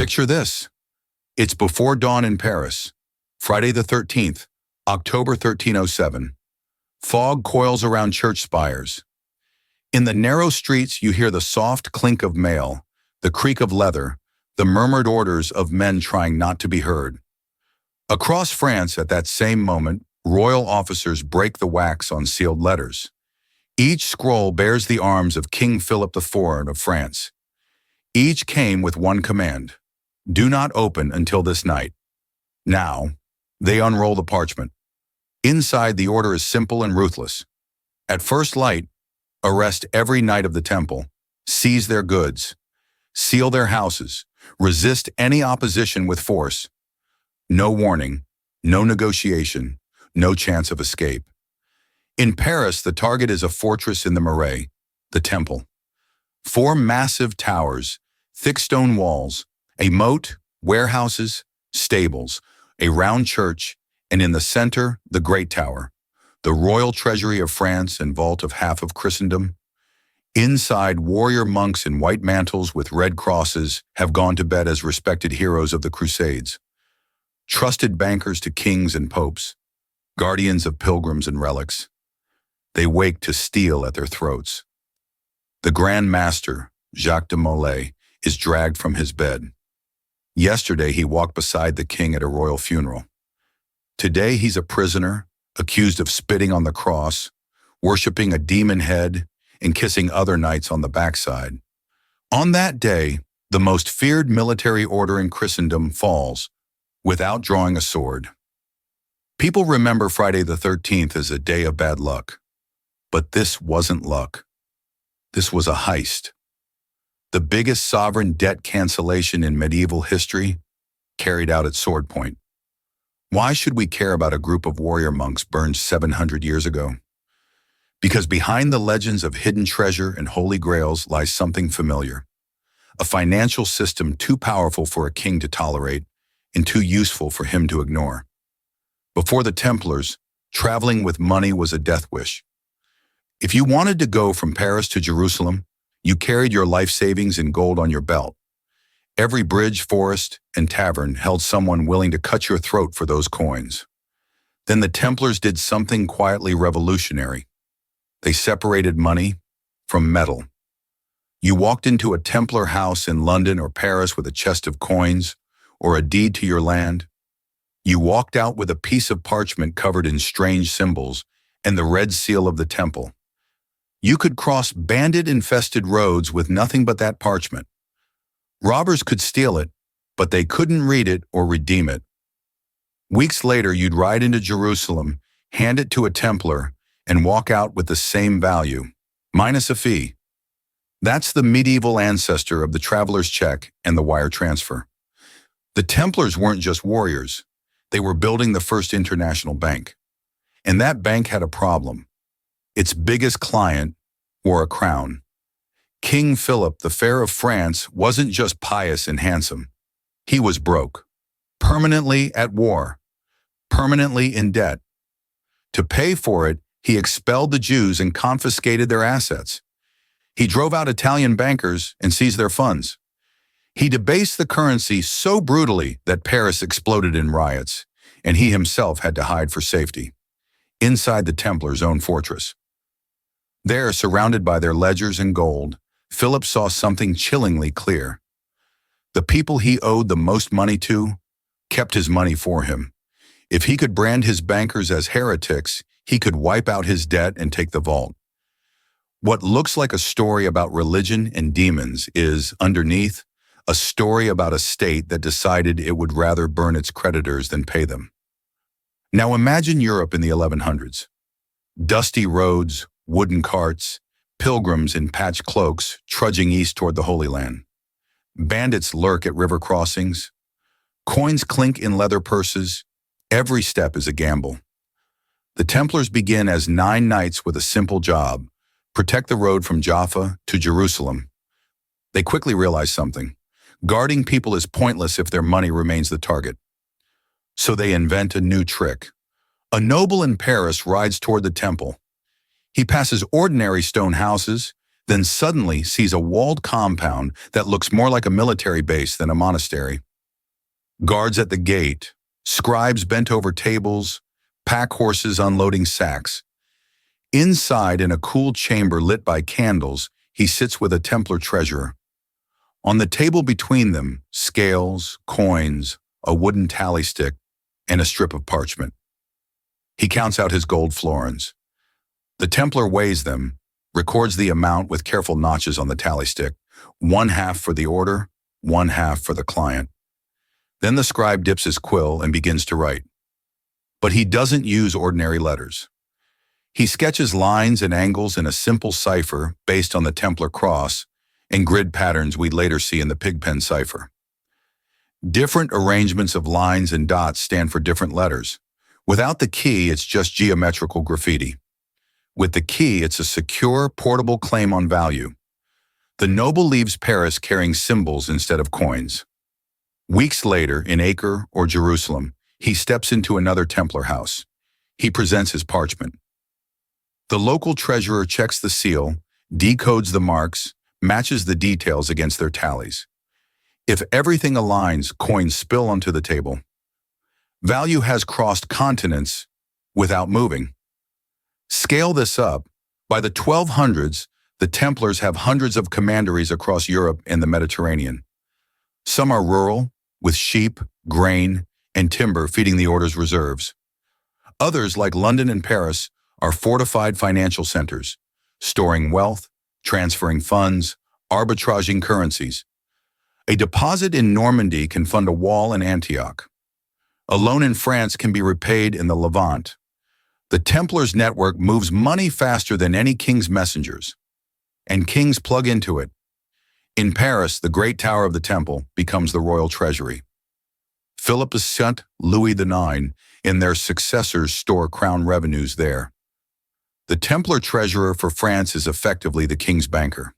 Picture this. It's before dawn in Paris, Friday the 13th, October 1307. Fog coils around church spires. In the narrow streets, you hear the soft clink of mail, the creak of leather, the murmured orders of men trying not to be heard. Across France at that same moment, royal officers break the wax on sealed letters. Each scroll bears the arms of King Philip IV of France. Each came with one command: do not open until this night. Now, they unroll the parchment. Inside, the order is simple and ruthless. At first light, arrest every knight of the temple, seize their goods, seal their houses, resist any opposition with force. No warning, no negotiation, no chance of escape. In Paris, the target is a fortress in the Molay, the temple. 4 massive towers, thick stone walls, a moat, warehouses, stables, a round church, and in the center, the Great Tower, the royal treasury of France and vault of half of Christendom. Inside, warrior monks in white mantles with red crosses have gone to bed as respected heroes of the Crusades. Trusted bankers to kings and popes, guardians of pilgrims and relics. They wake to steel at their throats. The Grand Master, Jacques de Molay, is dragged from his bed. Yesterday, he walked beside the king at a royal funeral. Today, he's a prisoner, accused of spitting on the cross, worshipping a demon head, and kissing other knights on the backside. On that day, the most feared military order in Christendom falls without drawing a sword. People remember Friday the 13th as a day of bad luck. But this wasn't luck. This was a heist. The biggest sovereign debt cancellation in medieval history, carried out at sword point. Why should we care about a group of warrior monks burned 700 years ago? Because behind the legends of hidden treasure and holy grails lies something familiar. A financial system too powerful for a king to tolerate and too useful for him to ignore. Before the Templars, traveling with money was a death wish. If you wanted to go from Paris to Jerusalem, you carried your life savings in gold on your belt. Every bridge, forest, and tavern held someone willing to cut your throat for those coins. Then the Templars did something quietly revolutionary. They separated money from metal. You walked into a Templar house in London or Paris with a chest of coins or a deed to your land. You walked out with a piece of parchment covered in strange symbols and the red seal of the temple. You could cross bandit-infested roads with nothing but that parchment. Robbers could steal it, but they couldn't read it or redeem it. Weeks later, you'd ride into Jerusalem, hand it to a Templar, and walk out with the same value, minus a fee. That's the medieval ancestor of the traveler's check and the wire transfer. The Templars weren't just warriors. They were building the first international bank. And that bank had a problem. Its biggest client wore a crown. King Philip, the Fair of France, wasn't just pious and handsome. He was broke, permanently at war, permanently in debt. To pay for it, he expelled the Jews and confiscated their assets. He drove out Italian bankers and seized their funds. He debased the currency so brutally that Paris exploded in riots, and he himself had to hide for safety, inside the Templars' own fortress. There, surrounded by their ledgers and gold, Philip saw something chillingly clear. The people he owed the most money to kept his money for him. If he could brand his bankers as heretics, he could wipe out his debt and take the vault. What looks like a story about religion and demons is, underneath, a story about a state that decided it would rather burn its creditors than pay them. Now imagine Europe in the 1100s. Dusty roads, wooden carts, pilgrims in patched cloaks trudging east toward the Holy Land. Bandits lurk at river crossings. Coins clink in leather purses. Every step is a gamble. The Templars begin as 9 knights with a simple job: protect the road from Jaffa to Jerusalem. They quickly realize something. Guarding people is pointless if their money remains the target. So they invent a new trick. A noble in Paris rides toward the temple. He passes ordinary stone houses, then suddenly sees a walled compound that looks more like a military base than a monastery. Guards at the gate, scribes bent over tables, pack horses unloading sacks. Inside, in a cool chamber lit by candles, he sits with a Templar treasurer. On the table between them, scales, coins, a wooden tally stick, and a strip of parchment. He counts out his gold florins. The Templar weighs them, records the amount with careful notches on the tally stick, 1/2 for the order, 1/2 for the client. Then the scribe dips his quill and begins to write. But he doesn't use ordinary letters. He sketches lines and angles in a simple cipher based on the Templar cross and grid patterns we'd later see in the pigpen cipher. Different arrangements of lines and dots stand for different letters. Without the key, it's just geometrical graffiti. With the key, it's a secure, portable claim on value. The noble leaves Paris carrying symbols instead of coins. Weeks later, in Acre or Jerusalem, he steps into another Templar house. He presents his parchment. The local treasurer checks the seal, decodes the marks, matches the details against their tallies. If everything aligns, coins spill onto the table. Value has crossed continents without moving. Scale this up. By the 1200s, the Templars have hundreds of commanderies across Europe and the Mediterranean. Some are rural, with sheep, grain, and timber feeding the order's reserves. Others, like London and Paris, are fortified financial centers, storing wealth, transferring funds, arbitraging currencies. A deposit in Normandy can fund a wall in Antioch. A loan in France can be repaid in the Levant. The Templars' network moves money faster than any king's messengers, and kings plug into it. In Paris, the Great Tower of the Temple becomes the royal treasury. Philip II, Louis IX, and their successors store crown revenues there. The Templar treasurer for France is effectively the king's banker.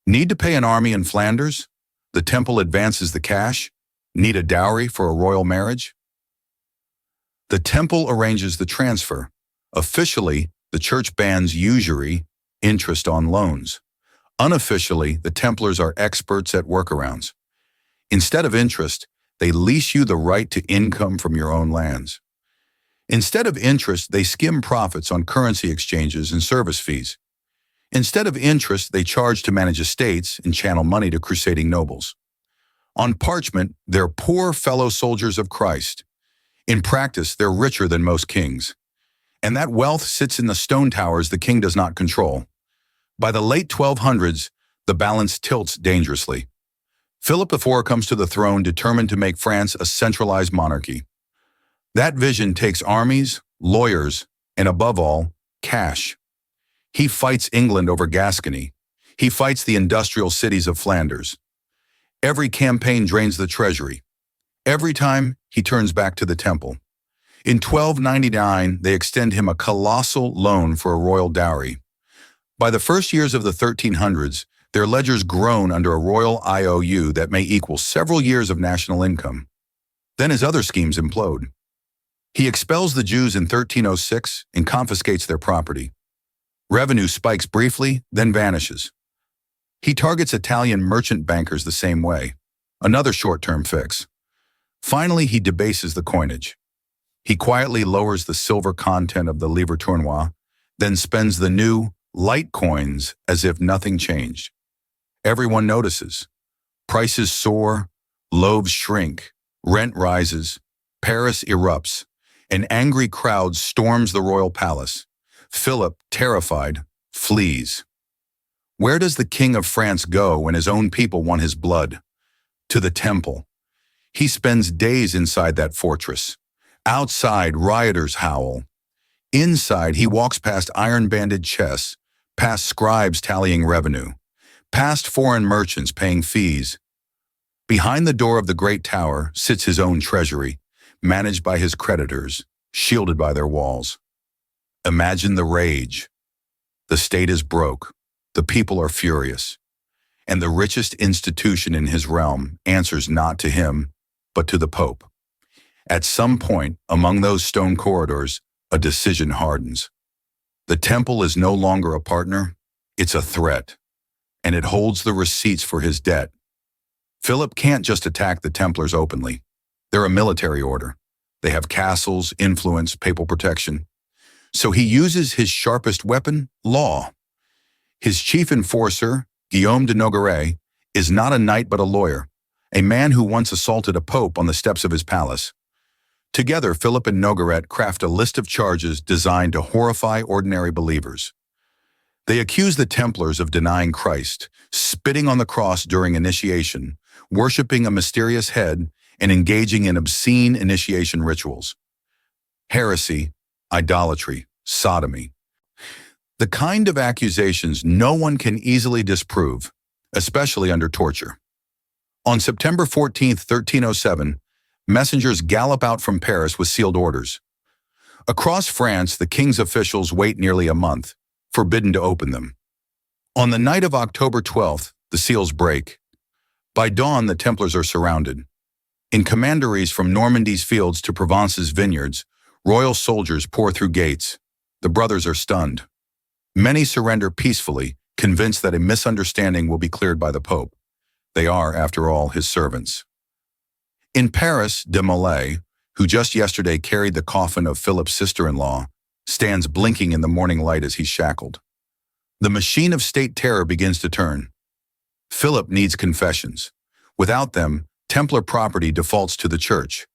Need to pay an army in Flanders? The temple advances the cash. Need a dowry for a royal marriage? The temple arranges the transfer. Officially, the church bans usury, interest on loans. Unofficially, the Templars are experts at workarounds. Instead of interest, they lease you the right to income from your own lands. Instead of interest, they skim profits on currency exchanges and service fees. Instead of interest, they charge to manage estates and channel money to crusading nobles. On parchment, they're poor fellow soldiers of Christ. In practice, they're richer than most kings. And that wealth sits in the stone towers the king does not control. By the late 1200s, the balance tilts dangerously. Philip IV comes to the throne determined to make France a centralized monarchy. That vision takes armies, lawyers, and above all, cash. He fights England over Gascony. He fights the industrial cities of Flanders. Every campaign drains the treasury. Every time, he turns back to the temple. In 1299, they extend him a colossal loan for a royal dowry. By the first years of the 1300s, their ledgers groan under a royal IOU that may equal several years of national income. Then his other schemes implode. He expels the Jews in 1306 and confiscates their property. Revenue spikes briefly, then vanishes. He targets Italian merchant bankers the same way, another short-term fix. Finally, he debases the coinage. He quietly lowers the silver content of the livre tournois, then spends the new, light coins as if nothing changed. Everyone notices. Prices soar, loaves shrink, rent rises, Paris erupts. An angry crowd storms the royal palace. Philip, terrified, flees. Where does the King of France go when his own people want his blood? To the temple. He spends days inside that fortress. Outside, rioters howl. Inside, he walks past iron-banded chests, past scribes tallying revenue, past foreign merchants paying fees. Behind the door of the great tower sits his own treasury, managed by his creditors, shielded by their walls. Imagine the rage. The state is broke. The people are furious. And the richest institution in his realm answers not to him, but to the Pope. At some point, among those stone corridors, a decision hardens. The temple is no longer a partner, it's a threat. and it holds the receipts for his debt. Philip can't just attack the Templars openly. They're a military order. They have castles, influence, papal protection. So he uses his sharpest weapon, law. His chief enforcer, Guillaume de Nogaret, is not a knight but a lawyer, a man who once assaulted a pope on the steps of his palace. Together, Philip and Nogaret craft a list of charges designed to horrify ordinary believers. They accuse the Templars of denying Christ, spitting on the cross during initiation, worshipping a mysterious head, and engaging in obscene initiation rituals. Heresy, idolatry, sodomy. The kind of accusations no one can easily disprove, especially under torture. On September 14, 1307, messengers gallop out from Paris with sealed orders. Across France, the king's officials wait nearly a month, forbidden to open them. On the night of October 12th, the seals break. By dawn, the Templars are surrounded. In commanderies from Normandy's fields to Provence's vineyards, royal soldiers pour through gates. The brothers are stunned. Many surrender peacefully, convinced that a misunderstanding will be cleared by the Pope. They are, after all, his servants. In Paris, de Molay, who just yesterday carried the coffin of Philip's sister-in-law, stands blinking in the morning light as he's shackled. The machine of state terror begins to turn. Philip needs confessions. Without them, Templar property defaults to the church.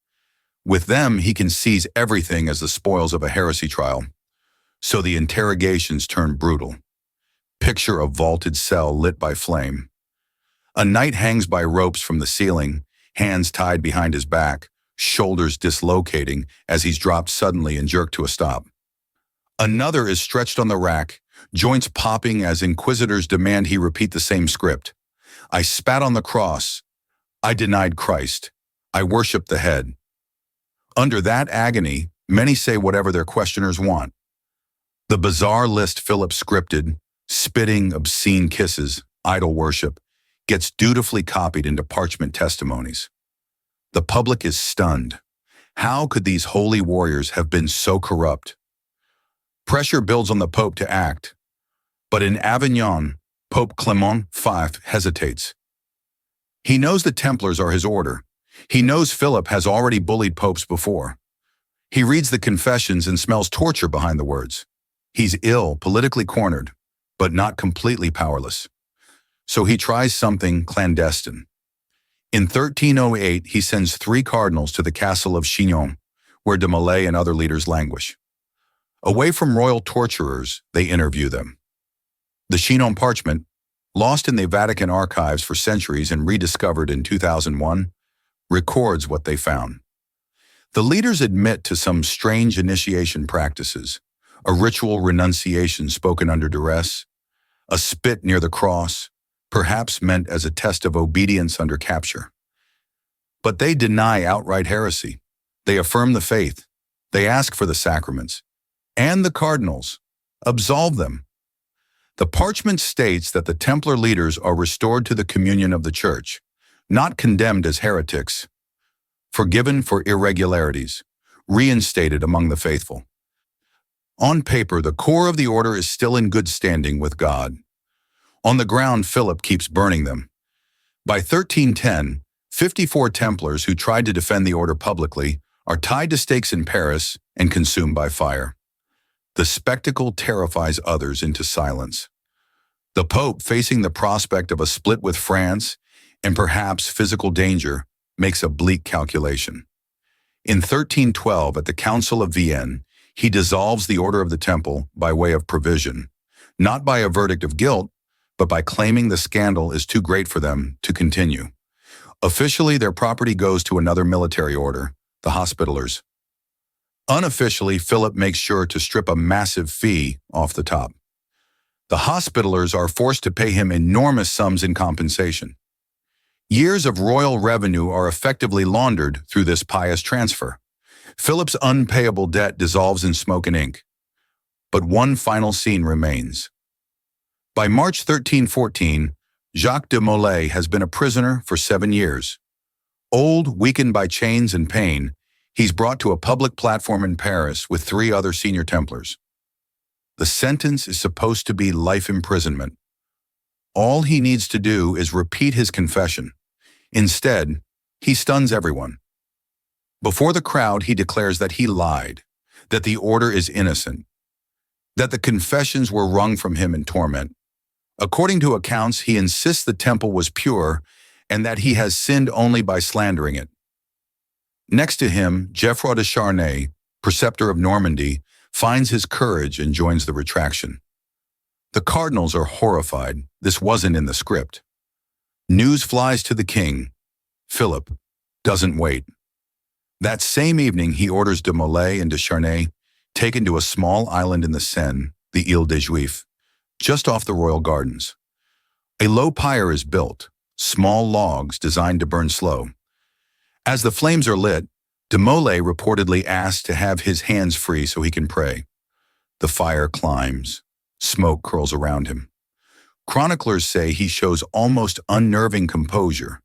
With them, he can seize everything as the spoils of a heresy trial. So the interrogations turn brutal. Picture a vaulted cell lit by flame. A knight hangs by ropes from the ceiling, hands tied behind his back, shoulders dislocating as he's dropped suddenly and jerked to a stop. Another is stretched on the rack, joints popping as inquisitors demand he repeat the same script. I spat on the cross. I denied Christ. I worshiped the head. Under that agony, many say whatever their questioners want. The bizarre list Philip scripted, spitting, obscene kisses, idol worship, gets dutifully copied into Parchment testimonies. The public is stunned. How could these holy warriors have been so corrupt? Pressure builds on the Pope to act. But in Avignon, Pope Clement V hesitates. He knows the Templars are his order. He knows Philip has already bullied popes before. He reads the confessions and smells torture behind the words. He's ill, politically cornered, but not completely powerless. So he tries something clandestine. In 1308, he sends 3 cardinals to the castle of Chinon, where de Molay and other leaders languish. Away from royal torturers, they interview them. The Chinon parchment, lost in the Vatican archives for centuries and rediscovered in 2001, records what they found. The leaders admit to some strange initiation practices, a ritual renunciation spoken under duress, a spit near the cross, perhaps meant as a test of obedience under capture. But they deny outright heresy. They affirm the faith. They ask for the sacraments. And the cardinals absolve them. The parchment states that the Templar leaders are restored to the communion of the Church, not condemned as heretics, forgiven for irregularities, reinstated among the faithful. On paper, the core of the order is still in good standing with God. On the ground, Philip keeps burning them. By 1310, 54 Templars who tried to defend the order publicly are tied to stakes in Paris and consumed by fire. The spectacle terrifies others into silence. The Pope, facing the prospect of a split with France and perhaps physical danger, makes a bleak calculation. In 1312, at the Council of Vienne, he dissolves the Order of the Temple by way of provision, not by a verdict of guilt, but by claiming the scandal is too great for them to continue. Officially, their property goes to another military order, the Hospitallers. Unofficially, Philip makes sure to strip a massive fee off the top. The Hospitallers are forced to pay him enormous sums in compensation. Years of royal revenue are effectively laundered through this pious transfer. Philip's unpayable debt dissolves in smoke and ink. But one final scene remains. By March 1314, Jacques de Molay has been a prisoner for 7 years. Old, weakened by chains and pain, he's brought to a public platform in Paris with 3 other senior Templars. The sentence is supposed to be life imprisonment. all he needs to do is repeat his confession. Instead, he stuns everyone. Before the crowd, he declares that he lied, that the order is innocent, that the confessions were wrung from him in torment. According to accounts, he insists the temple was pure and that he has sinned only by slandering it. Next to him, Geoffroy de Charnay, preceptor of Normandy, finds his courage and joins the retraction. The cardinals are horrified. This wasn't in the script. News flies to the king. Philip doesn't wait. That same evening, he orders de Molay and de Charnay taken to a small island in the Seine, the Ile des Juifs, just off the royal gardens. A low pyre is built, small logs designed to burn slow. As the flames are lit, de Molay reportedly asks to have his hands free so he can pray. The fire climbs. Smoke curls around him. Chroniclers say he shows almost unnerving composure,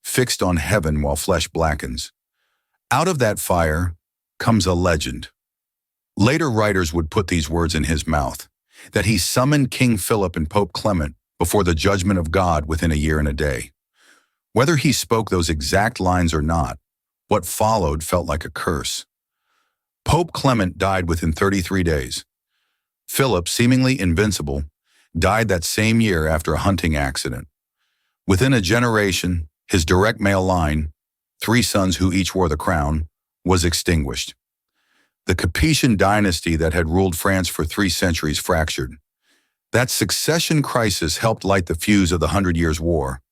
fixed on heaven while flesh blackens. Out of that fire comes a legend. Later writers would put these words in his mouth, that he summoned King Philip and Pope Clement before the judgment of God within a year and a day. Whether he spoke those exact lines or not, what followed felt like a curse. Pope Clement died within 33 days. Philip, seemingly invincible, died that same year after a hunting accident. Within a generation, his direct male line, 3 sons who each wore the crown, was extinguished. The Capetian dynasty that had ruled France for 3 centuries fractured. That succession crisis helped light the fuse of the 100 Years' War.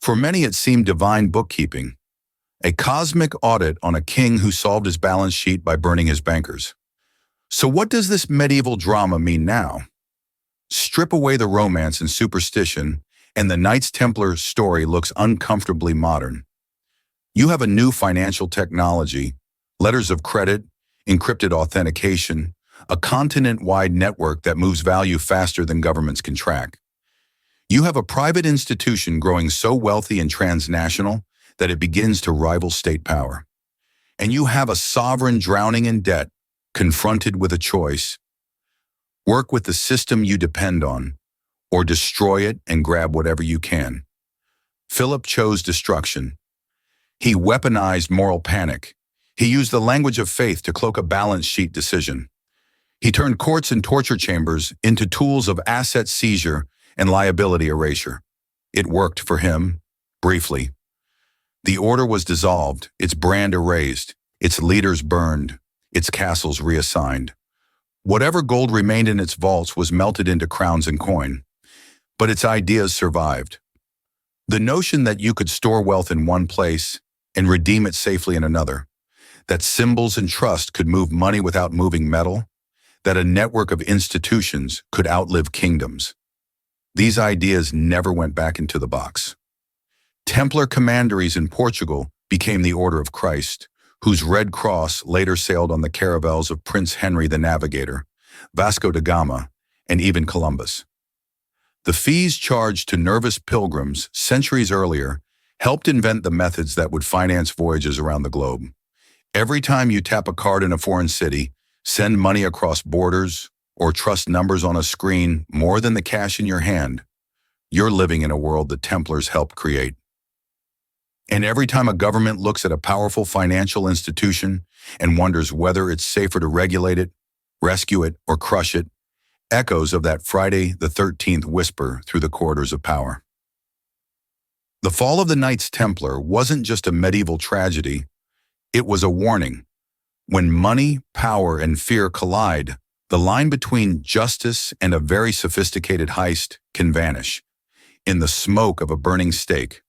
For many, it seemed divine bookkeeping, a cosmic audit on a king who solved his balance sheet by burning his bankers. So what does this medieval drama mean now? Strip away the romance and superstition, and the Knights Templar story looks uncomfortably modern. You have a new financial technology, letters of credit, encrypted authentication, a continent-wide network that moves value faster than governments can track. You have a private institution growing so wealthy and transnational that it begins to rival state power. And you have a sovereign drowning in debt, confronted with a choice: work with the system you depend on, or destroy it and grab whatever you can. Philip chose destruction. He weaponized moral panic. He used the language of faith to cloak a balance sheet decision. He turned courts and torture chambers into tools of asset seizure and liability erasure. It worked for him, briefly. The order was dissolved, its brand erased, its leaders burned, its castles reassigned. Whatever gold remained in its vaults was melted into crowns and coin, but its ideas survived. The notion that you could store wealth in one place and redeem it safely in another, that symbols and trust could move money without moving metal, that a network of institutions could outlive kingdoms. These ideas never went back into the box. Templar commanderies in Portugal became the Order of Christ, whose Red Cross later sailed on the caravels of Prince Henry the Navigator, Vasco da Gama, and even Columbus. The fees charged to nervous pilgrims centuries earlier helped invent the methods that would finance voyages around the globe. Every time you tap a card in a foreign city, send money across borders, or trust numbers on a screen more than the cash in your hand, you're living in a world the Templars helped create. And every time a government looks at a powerful financial institution and wonders whether it's safer to regulate it, rescue it, or crush it, echoes of that Friday the 13th whisper through the corridors of power. The fall of the Knights Templar wasn't just a medieval tragedy, it was a warning. When money, power, and fear collide, the line between justice and a very sophisticated heist can vanish. In the smoke of a burning stake,